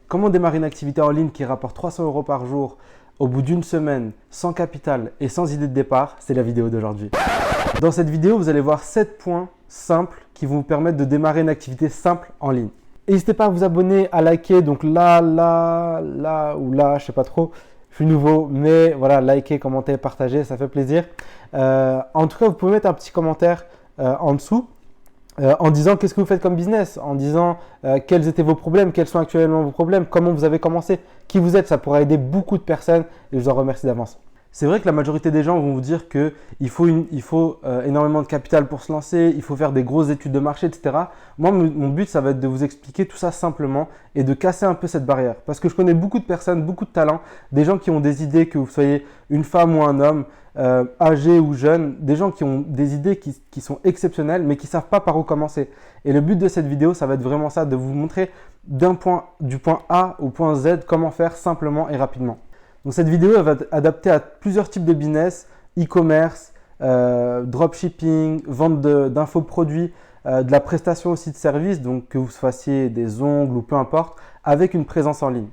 Comment démarrer une activité en ligne qui rapporte 300 € par jour au bout d'une semaine, sans capital et sans idée de départ? C'est la vidéo d'aujourd'hui. Dans cette vidéo, vous allez voir 7 points simples qui vont vous permettre de démarrer une activité simple en ligne. N'hésitez pas à vous abonner, à liker, donc là, je sais pas trop, je suis nouveau, mais voilà, liker, commenter, partager, ça fait plaisir. En tout cas, vous pouvez mettre un petit commentaire en dessous. En disant qu'est-ce que vous faites comme business, en disant quels étaient vos problèmes, quels sont actuellement vos problèmes, comment vous avez commencé, qui vous êtes, ça pourra aider beaucoup de personnes et je vous en remercie d'avance. C'est vrai que la majorité des gens vont vous dire qu'il faut énormément de capital pour se lancer, il faut faire des grosses études de marché, etc. Moi, mon but, ça va être de vous expliquer tout ça simplement et de casser un peu cette barrière. Parce que je connais beaucoup de personnes, beaucoup de talents, des gens qui ont des idées, que vous soyez une femme ou un homme, âgés ou jeunes, des gens qui ont des idées qui sont exceptionnelles mais qui ne savent pas par où commencer. Et le but de cette vidéo, ça va être vraiment ça, de vous montrer du point A au point Z comment faire simplement et rapidement. Donc cette vidéo elle va être adaptée à plusieurs types de business, e-commerce, dropshipping, vente d'infoproduits, de la prestation aussi de services, donc que vous fassiez des ongles ou peu importe, avec une présence en ligne.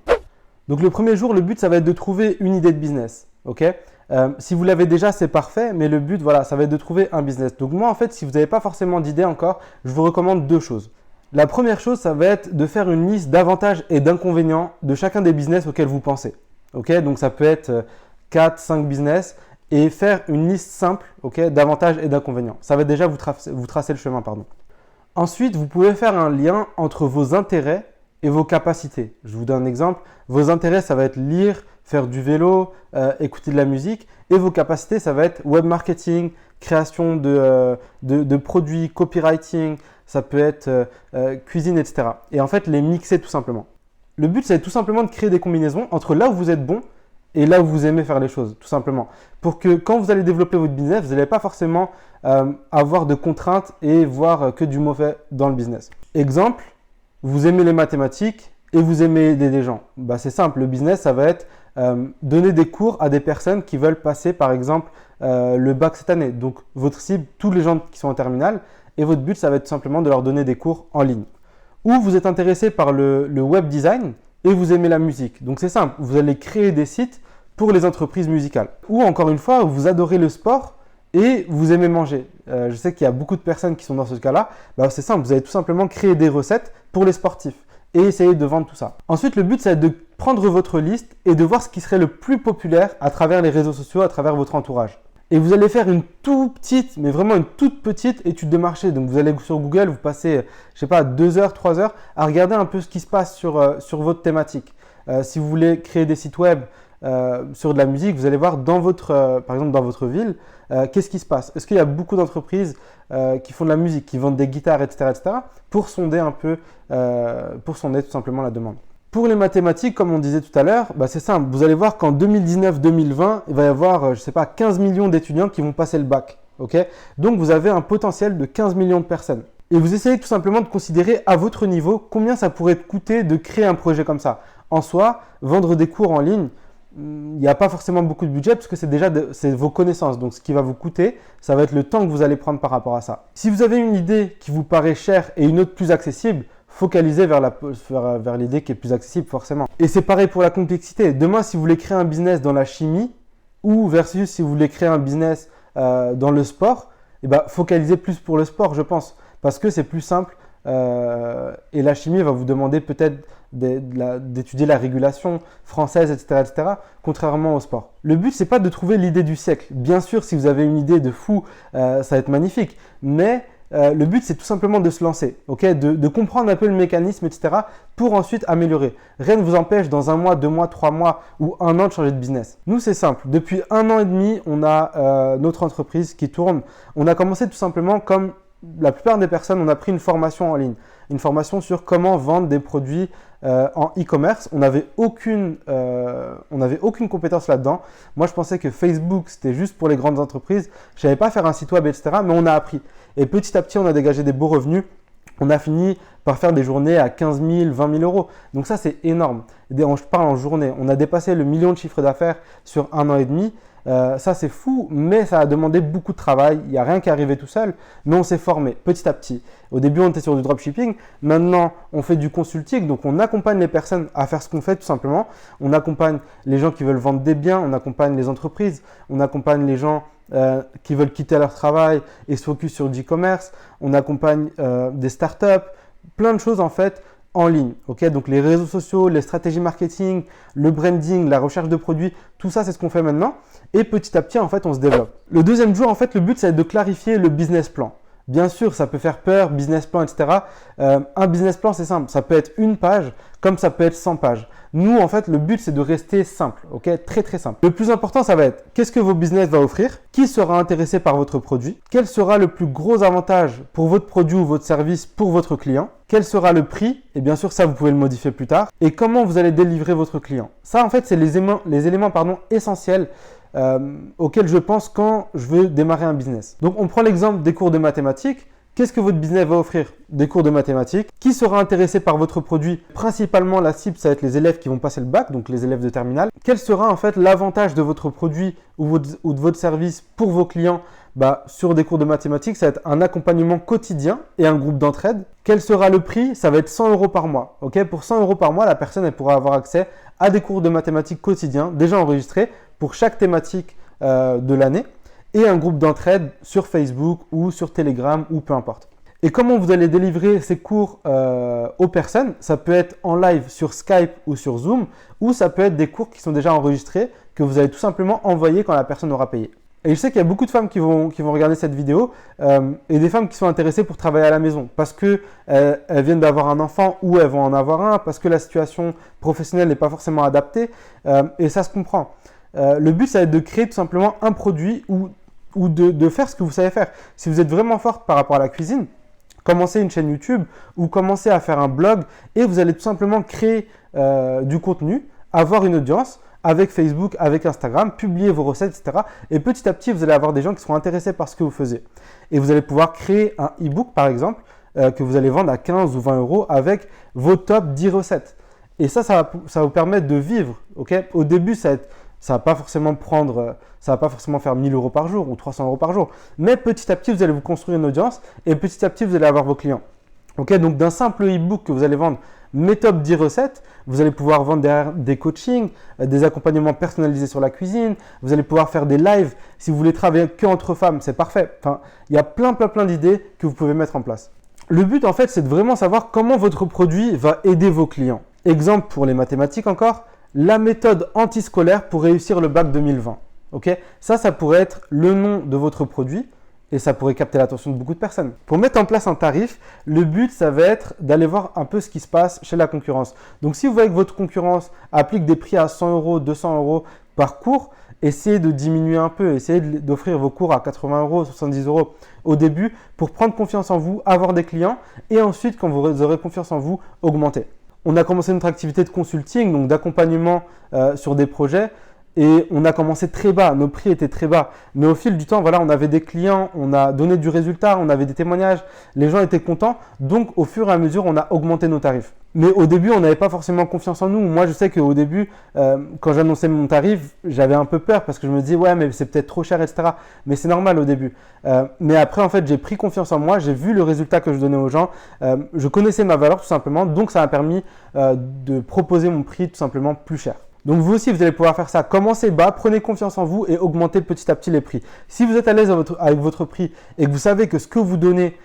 Donc le premier jour, le but ça va être de trouver une idée de business. Ok ? Si vous l'avez déjà, c'est parfait, mais le but, voilà, ça va être de trouver un business. Donc moi, en fait, si vous n'avez pas forcément d'idée encore, je vous recommande deux choses. La première chose, ça va être de faire une liste d'avantages et d'inconvénients de chacun des business auxquels vous pensez. Okay, donc ça peut être 4, 5 business et faire une liste simple d'avantages et d'inconvénients. Ça va déjà vous tracer le chemin. Ensuite, vous pouvez faire un lien entre vos intérêts et vos capacités. Je vous donne un exemple. Vos intérêts, ça va être lire, faire du vélo, écouter de la musique. Et vos capacités, ça va être web marketing, création de produits, copywriting, ça peut être cuisine, etc. Et en fait, les mixer tout simplement. Le but, c'est tout simplement de créer des combinaisons entre là où vous êtes bon et là où vous aimez faire les choses, tout simplement. Pour que quand vous allez développer votre business, vous n'allez pas forcément avoir de contraintes et voir que du mauvais dans le business. Exemple, vous aimez les mathématiques et vous aimez aider les gens. C'est simple, le business, ça va être donner des cours à des personnes qui veulent passer, par exemple, le bac cette année. Donc, votre cible, tous les gens qui sont en terminale, et votre but, ça va être tout simplement de leur donner des cours en ligne. Ou vous êtes intéressé par le web design et vous aimez la musique. Donc, c'est simple, vous allez créer des sites pour les entreprises musicales. Ou encore une fois, vous adorez le sport et vous aimez manger. Je sais qu'il y a beaucoup de personnes qui sont dans ce cas-là. C'est simple, vous allez tout simplement créer des recettes pour les sportifs et essayer de vendre tout ça. Ensuite, le but, c'est de prendre votre liste et de voir ce qui serait le plus populaire à travers les réseaux sociaux, à travers votre entourage. Et vous allez faire une toute petite, mais vraiment une toute petite étude de marché. Donc, vous allez sur Google, vous passez, je sais pas, 2 heures, 3 heures à regarder un peu ce qui se passe sur votre thématique. Si vous voulez créer des sites web sur de la musique, vous allez voir par exemple dans votre ville, qu'est-ce qui se passe. Est-ce qu'il y a beaucoup d'entreprises qui font de la musique, qui vendent des guitares, etc. pour sonder un peu, pour sonder tout simplement la demande. Pour les mathématiques, comme on disait tout à l'heure, c'est simple. Vous allez voir qu'en 2019-2020, il va y avoir, 15 millions d'étudiants qui vont passer le bac. Donc, vous avez un potentiel de 15 millions de personnes. Et vous essayez tout simplement de considérer à votre niveau combien ça pourrait coûter de créer un projet comme ça. En soi, vendre des cours en ligne, il n'y a pas forcément beaucoup de budget parce que c'est vos connaissances. Donc, ce qui va vous coûter, ça va être le temps que vous allez prendre par rapport à ça. Si vous avez une idée qui vous paraît chère et une autre plus accessible, focalisez vers l'idée qui est plus accessible forcément. Et c'est pareil pour la complexité. Demain, si vous voulez créer un business dans la chimie ou versus si vous voulez créer un business dans le sport, focalisez plus pour le sport, je pense, parce que c'est plus simple et la chimie va vous demander peut-être d'étudier la régulation française, etc., contrairement au sport. Le but, c'est pas de trouver l'idée du siècle. Bien sûr, si vous avez une idée de fou, ça va être magnifique, mais le but, c'est tout simplement de se lancer, de comprendre un peu le mécanisme, etc. pour ensuite améliorer. Rien ne vous empêche dans 1 mois, 2 mois, 3 mois ou 1 an de changer de business. Nous, c'est simple. Depuis 1 an et demi, on a notre entreprise qui tourne. On a commencé tout simplement comme la plupart des personnes, on a pris une formation en ligne, une formation sur comment vendre des produits en e-commerce. On n'avait aucune compétence là-dedans. Moi, je pensais que Facebook, c'était juste pour les grandes entreprises. Je ne savais pas faire un site web, etc. Mais on a appris. Et petit à petit, on a dégagé des beaux revenus on a fini par faire des journées à 15 000, 20 000 euros. Donc ça, c'est énorme. Je parle en journée. On a dépassé le million de chiffre d'affaires sur 1 an et demi. Ça, c'est fou, mais ça a demandé beaucoup de travail. Il n'y a rien qui est arrivé tout seul, mais on s'est formé petit à petit. Au début, on était sur du dropshipping. Maintenant, on fait du consulting. Donc, on accompagne les personnes à faire ce qu'on fait tout simplement. On accompagne les gens qui veulent vendre des biens. On accompagne les entreprises. On accompagne les gens qui veulent quitter leur travail et se focus sur du e-commerce. On accompagne des startups. Plein de choses en fait en ligne. Okay, donc les réseaux sociaux, les stratégies marketing, le branding, la recherche de produits, tout ça c'est ce qu'on fait maintenant. Et petit à petit en fait on se développe. Le deuxième jour en fait le but c'est de clarifier le business plan. Bien sûr ça peut faire peur, business plan etc. Un business plan c'est simple, ça peut être une page comme ça peut être 100 pages. Nous en fait le but c'est de rester simple, ok, très très simple. Le plus important ça va être qu'est-ce que vos business va offrir, qui sera intéressé par votre produit, quel sera le plus gros avantage pour votre produit ou votre service pour votre client, quel sera le prix, et bien sûr ça vous pouvez le modifier plus tard, et comment vous allez délivrer votre client. Ça en fait c'est les éléments essentiels auxquels je pense quand je veux démarrer un business. Donc on prend l'exemple des cours de mathématiques. Qu'est-ce que votre business va offrir? Des cours de mathématiques. Qui sera intéressé par votre produit? Principalement, la cible, ça va être les élèves qui vont passer le bac, donc les élèves de terminale. Quel sera en fait l'avantage de votre produit ou de votre service pour vos clients? Sur des cours de mathématiques, ça va être un accompagnement quotidien et un groupe d'entraide. Quel sera le prix? Ça va être 100 € par mois. Okay, pour 100 € par mois, la personne elle pourra avoir accès à des cours de mathématiques quotidiens déjà enregistrés pour chaque thématique de l'année et un groupe d'entraide sur Facebook ou sur Telegram ou peu importe. Et comment vous allez délivrer ces cours aux personnes? Ça peut être en live sur Skype ou sur Zoom ou ça peut être des cours qui sont déjà enregistrés que vous allez tout simplement envoyer quand la personne aura payé. Et je sais qu'il y a beaucoup de femmes qui vont regarder cette vidéo et des femmes qui sont intéressées pour travailler à la maison parce qu'elles viennent d'avoir un enfant ou elles vont en avoir un, parce que la situation professionnelle n'est pas forcément adaptée et ça se comprend. Le but, ça va être de créer tout simplement un produit ou de faire ce que vous savez faire. Si vous êtes vraiment forte par rapport à la cuisine, commencez une chaîne YouTube ou commencez à faire un blog et vous allez tout simplement créer du contenu, avoir une audience avec Facebook, avec Instagram, publier vos recettes, etc. Et petit à petit, vous allez avoir des gens qui seront intéressés par ce que vous faisiez. Et vous allez pouvoir créer un e-book, par exemple, que vous allez vendre à 15 ou 20 € avec vos top 10 recettes. Et ça va vous permettre de vivre. Okay, au début, ça va pas forcément faire 1 000 € par jour ou 300 € par jour. Mais petit à petit, vous allez vous construire une audience et petit à petit, vous allez avoir vos clients. Okay, donc d'un simple e-book que vous allez vendre, mes top 10 recettes, vous allez pouvoir vendre derrière des coachings, des accompagnements personnalisés sur la cuisine, vous allez pouvoir faire des lives. Si vous voulez travailler que entre femmes, c'est parfait. Enfin, il y a plein d'idées que vous pouvez mettre en place. Le but, en fait, c'est de vraiment savoir comment votre produit va aider vos clients. Exemple pour les mathématiques encore, la méthode antiscolaire pour réussir le bac 2020. Okay, ça pourrait être le nom de votre produit. Et ça pourrait capter l'attention de beaucoup de personnes. Pour mettre en place un tarif, le but, ça va être d'aller voir un peu ce qui se passe chez la concurrence. Donc, si vous voyez que votre concurrence applique des prix à 100 €, 200 € par cours, essayez de diminuer un peu, essayez d'offrir vos cours à 80 €, 70 € au début pour prendre confiance en vous, avoir des clients et ensuite, quand vous aurez confiance en vous, augmenter. On a commencé notre activité de consulting, donc d'accompagnement sur des projets. Et on a commencé très bas, nos prix étaient très bas. Mais au fil du temps, voilà, on avait des clients, on a donné du résultat, on avait des témoignages, les gens étaient contents. Donc, au fur et à mesure, on a augmenté nos tarifs. Mais au début, on n'avait pas forcément confiance en nous. Moi, je sais qu'au début, quand j'annonçais mon tarif, j'avais un peu peur parce que je me disais, ouais, mais c'est peut-être trop cher, etc. Mais c'est normal au début. Mais après, en fait, j'ai pris confiance en moi, j'ai vu le résultat que je donnais aux gens. Je connaissais ma valeur tout simplement. Donc, ça m'a permis de proposer mon prix tout simplement plus cher. Donc vous aussi, vous allez pouvoir faire ça. Commencez bas, prenez confiance en vous et augmentez petit à petit les prix. Si vous êtes à l'aise avec votre prix et que vous savez que ce que vous donnez,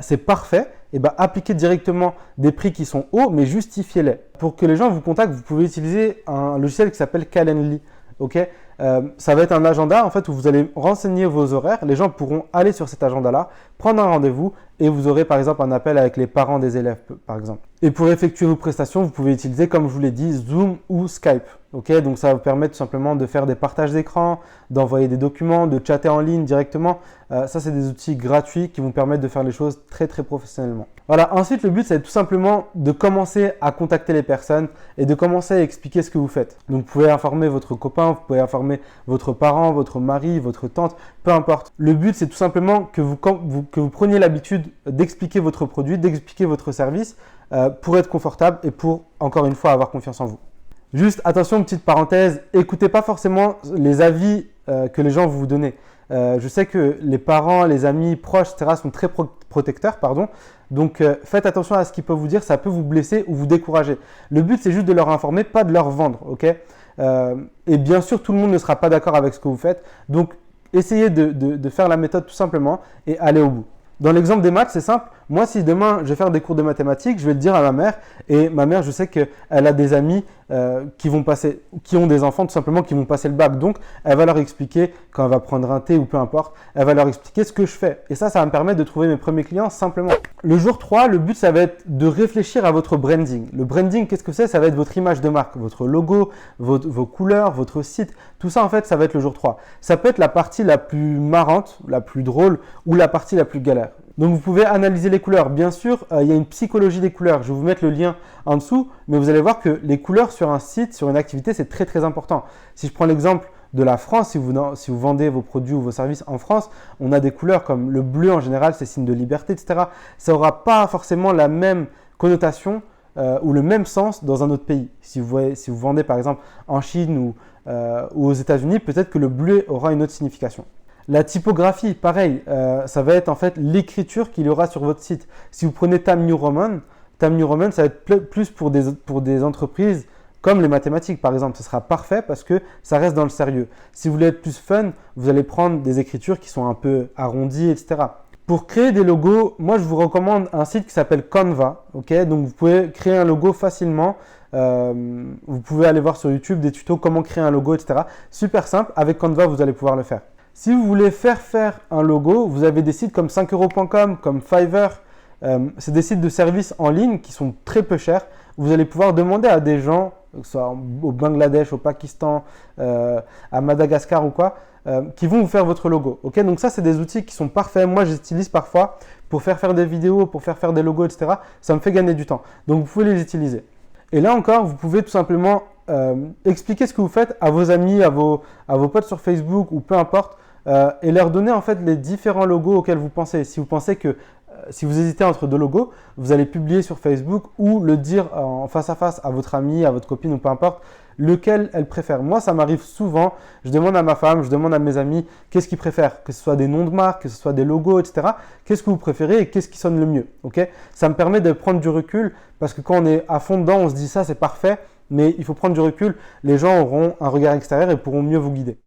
c'est parfait, et appliquez directement des prix qui sont hauts, mais justifiez-les. Pour que les gens vous contactent, vous pouvez utiliser un logiciel qui s'appelle Calendly. Okay, ça va être un agenda en fait où vous allez renseigner vos horaires. Les gens pourront aller sur cet agenda-là, prendre un rendez-vous et vous aurez par exemple un appel avec les parents des élèves par exemple. Et pour effectuer vos prestations, vous pouvez utiliser, comme je vous l'ai dit, Zoom ou Skype. Okay, donc ça va vous permettre tout simplement de faire des partages d'écran, d'envoyer des documents, de chatter en ligne directement. Ça, c'est des outils gratuits qui vont permettre de faire les choses très professionnellement. Voilà. Ensuite, le but, c'est tout simplement de commencer à contacter les personnes et de commencer à expliquer ce que vous faites. Donc, vous pouvez informer votre copain, vous pouvez informer informer votre parent, votre mari, votre tante, peu importe. Le but, c'est tout simplement que vous preniez l'habitude d'expliquer votre produit, d'expliquer votre service pour être confortable et pour, encore une fois, avoir confiance en vous. Juste, attention, petite parenthèse, écoutez pas forcément les avis que les gens vont vous donner. Je sais que les parents, les amis, proches, etc. sont très protecteurs, pardon. Donc, faites attention à ce qu'ils peuvent vous dire, ça peut vous blesser ou vous décourager. Le but, c'est juste de leur informer, pas de leur vendre, ok? Et bien sûr, tout le monde ne sera pas d'accord avec ce que vous faites. Donc, essayez de faire la méthode tout simplement et allez au bout. Dans l'exemple des maths, c'est simple. Moi, si demain, je vais faire des cours de mathématiques, je vais le dire à ma mère. Et ma mère, je sais qu'elle a des amis qui ont des enfants tout simplement qui vont passer le bac. Donc, elle va leur expliquer quand elle va prendre un thé ou peu importe, elle va leur expliquer ce que je fais. Et ça va me permettre de trouver mes premiers clients simplement. Le jour 3, le but, ça va être de réfléchir à votre branding. Le branding, qu'est-ce que c'est? Ça va être votre image de marque, votre logo, vos couleurs, votre site. Tout ça, en fait, ça va être le jour 3. Ça peut être la partie la plus marrante, la plus drôle ou la partie la plus galère. Donc, vous pouvez analyser les couleurs. Bien sûr, il y a une psychologie des couleurs. Je vais vous mettre le lien en dessous, mais vous allez voir que les couleurs sur un site, sur une activité, c'est très, très important. Si je prends l'exemple de la France, si vous vendez vos produits ou vos services en France, on a des couleurs comme le bleu en général, c'est signe de liberté, etc. Ça n'aura pas forcément la même connotation ou le même sens dans un autre pays. Si vous vendez par exemple en Chine ou aux États-Unis, peut-être que le bleu aura une autre signification. La typographie, pareil, ça va être en fait l'écriture qu'il y aura sur votre site. Si vous prenez Times New Roman, ça va être plus pour des entreprises comme les mathématiques par exemple. Ce sera parfait parce que ça reste dans le sérieux. Si vous voulez être plus fun, vous allez prendre des écritures qui sont un peu arrondies, etc. Pour créer des logos, moi je vous recommande un site qui s'appelle Canva. Okay, donc vous pouvez créer un logo facilement. Vous pouvez aller voir sur YouTube des tutos comment créer un logo, etc. Super simple. Avec Canva, vous allez pouvoir le faire. Si vous voulez faire un logo, vous avez des sites comme 5euros.com, comme Fiverr. C'est des sites de services en ligne qui sont très peu chers. Vous allez pouvoir demander à des gens, que ce soit au Bangladesh, au Pakistan, à Madagascar ou quoi, qui vont vous faire votre logo. Okay, donc ça, c'est des outils qui sont parfaits. Moi, j'utilise parfois pour faire des vidéos, pour faire des logos, etc. Ça me fait gagner du temps. Donc, vous pouvez les utiliser. Et là encore, vous pouvez tout simplement expliquer ce que vous faites à vos amis, à vos potes sur Facebook ou peu importe, et leur donner en fait les différents logos auxquels vous pensez. Si vous pensez que si vous hésitez entre deux logos, vous allez publier sur Facebook ou le dire en face à face à votre ami, à votre copine ou peu importe, lequel elle préfère. Moi, ça m'arrive souvent. Je demande à ma femme, je demande à mes amis, qu'est-ce qu'ils préfèrent, que ce soit des noms de marque, que ce soit des logos, etc. Qu'est-ce que vous préférez et qu'est-ce qui sonne le mieux, okay? Ça me permet de prendre du recul parce que quand on est à fond dedans, on se dit ça, c'est parfait, mais il faut prendre du recul. Les gens auront un regard extérieur et pourront mieux vous guider.